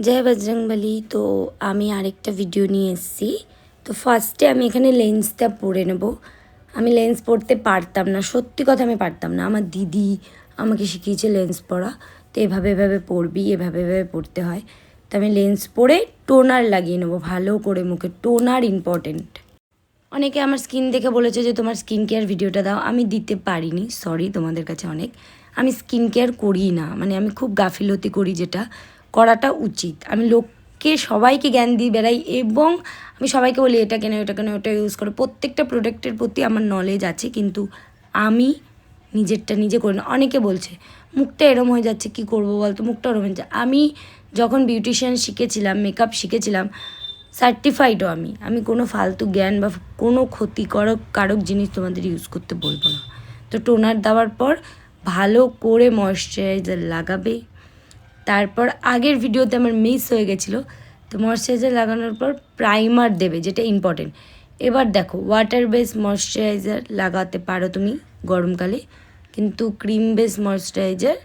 जय बजरंगबली। तो আমি আরেকটা ভিডিও নিয়ে এসেছি। তো ফার্স্টে আমি এখানে লেন্সটা পরে নেব। আমি লেন্স পরতে পারতাম না, সত্যি কথা আমি পারতাম না। আমার দিদি আমাকে শিখিয়েছে লেন্স পরা। তো এভাবে এভাবে পরবি, এভাবে এভাবে পরতে হয়। তো আমি লেন্স পরে টোনার লাগিয়ে নেবো ভালো করে মুখে। Toner important. অনেকে আমার স্কিন দেখে বলেছে যে তোমার স্কিন কেয়ার ভিডিওটা দাও, আমি দিতে পারিনি, সরি তোমাদের কাছে অনেক। আমি স্কিন কেয়ার করি না, মানে আমি খুব গাফিলতি করি, যেটা করাটা উচিত। আমি লোককে সবাইকে জ্ঞান দিয়ে বেড়াই এবং আমি সবাইকে বলি এটা কেন ওটা কেন ওটা ইউজ করো। প্রত্যেকটা প্রোডাক্টের প্রতি আমার নলেজ আছে, কিন্তু আমি নিজেরটা নিজে করি না। অনেকে বলছে মুখটা এরম হয়ে যাচ্ছে, কী করবো বলতো, মুখটা ওরম হয়ে যাচ্ছে। আমি যখন বিউটিশিয়ান শিখেছিলাম, মেকআপ শিখেছিলাম, সার্টিফাইডও আমি কোনো ফালতু জ্ঞান বা কোনো ক্ষতিকারক জিনিস তোমাদের ইউজ করতে বলবো না। তো টোনার দেওয়ার পর ভালো করে ময়েশ্চারাইজার লাগাবে। তারপর আগের ভিডিওতে আমার মিস হয়ে গেছিলো, তো ময়েশ্চারাইজার লাগানোর পর প্রাইমার দেবে, যেটা ইম্পর্টেন্ট। এবার দেখো, ওয়াটার বেস ময়েশ্চারাইজার লাগাতে পারো তুমি গরমকালে, কিন্তু ক্রিম বেস ময়েশ্চারাইজার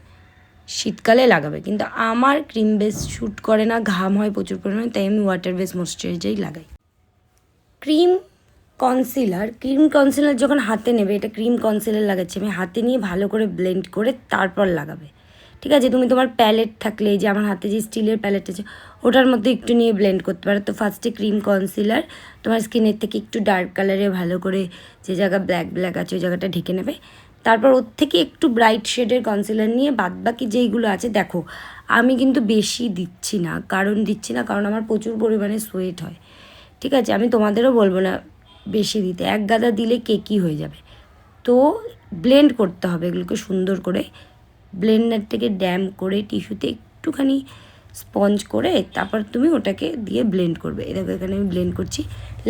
শীতকালে লাগাবে। কিন্তু আমার ক্রিম বেস শ্যুট করে না, ঘাম হয় প্রচুর পরিমাণে, তাই আমি ওয়াটার বেস ময়েশ্চারাইজারই লাগাই। ক্রিম কনসিলার যখন হাতে নেবে, এটা ক্রিম কনসিলার লাগাচ্ছি আমি, হাতে নিয়ে ভালো করে ব্লেন্ড করে তারপর লাগাবে, ঠিক আছে? তুমি তোমার প্যালেট থাকলে, যে আমার হাতে যে স্টিলের প্যালেট আছে ওটার মধ্যে একটু নিয়ে ব্লেন্ড করতে পারো। তো ফার্স্টে ক্রিম কনসিলার তোমার স্কিনের থেকে একটু ডার্ক কালারে ভালো করে, যে জায়গা ব্ল্যাক আছে ওই জায়গাটা ঢেকে নেবে। তারপর ওর থেকে একটু ব্রাইট শেডের কনসিলার নিয়ে বাদবাকি যেইগুলো আছে, দেখো আমি কিন্তু বেশি দিচ্ছি না, কারণ আমার প্রচুর পরিমাণে সোয়েট হয়, ঠিক আছে? আমি তোমাদেরও বলবো না বেশি দিতে, এক গাদা দিলে কেকি হয়ে যাবে। তো ব্লেন্ড করতে হবে এগুলোকে সুন্দর করে, ব্লেন্ডার থেকে ড্যাম করে টিস্যুতে একটুখানি স্পঞ্জ করে তারপর তুমি ওটাকে দিয়ে ব্লেন্ড করবে। দেখো এখানে আমি ব্লেন্ড করছি।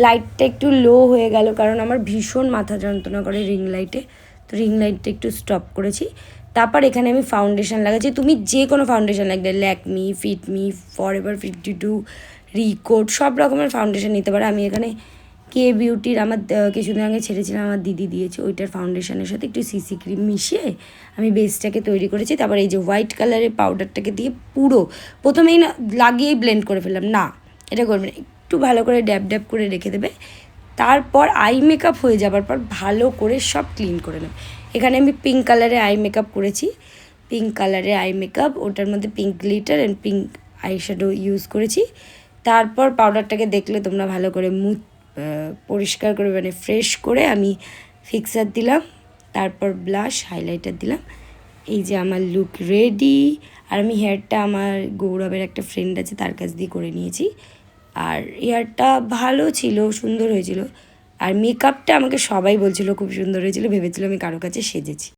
লাইটটা একটু লো হয়ে গেল, কারণ আমার ভীষণ মাথা যন্ত্রণা করে রিং লাইটে, তো রিং লাইটটা একটু স্টপ করেছি। তারপর এখানে আমি ফাউন্ডেশন লাগাচ্ছি। তুমি যে কোনো ফাউন্ডেশন লাগবে, ল্যাকমি, ফিটমি, ফরএভার 52, রিকোড, সব রকমের ফাউন্ডেশন নিতে পারো। আমি এখানে কে বিউটির আমার কিছুদিন আগে ছেড়েছিলাম, আমার দিদি দিয়েছে, ওইটার ফাউন্ডেশনের সাথে একটু সিসি ক্রিম মিশিয়ে আমি বেসটাকে তৈরি করেছি। তারপর এই যে হোয়াইট কালারের পাউডারটাকে দিয়ে পুরো প্রথমেই না লাগিয়েই ব্লেন্ড করে ফেললাম, না এটা করবে না, একটু ভালো করে ড্যাব ড্যাব করে রেখে দেবে। তারপর আই মেকআপ হয়ে যাবার পর ভালো করে সব ক্লিন করে নেবে। এখানে আমি পিঙ্ক কালারের আই মেকআপ করেছি, ওটার মধ্যে pink glitter and pink eye shadow use করেছি। তারপর পাউডারটাকে দেখলে তোমরা ভালো করে পরিষ্কার করে, মানে ফ্রেশ করে আমি ফিক্সার দিলাম, তারপর ব্লাশ হাইলাইটার দিলাম। এই যে আমার লুক রেডি। আর আমি হেয়ারটা আমার গৌরবের একটা ফ্রেন্ড আছে, তার কাছ দিয়ে করে নিয়েছি। আর হেয়ারটা ভালো ছিল, সুন্দর হয়েছিল। আর মেকআপটা আমাকে সবাই বলছিল খুব সুন্দর হয়েছিল, ভেবেছিল আমি কারো কাছে সেজেছি।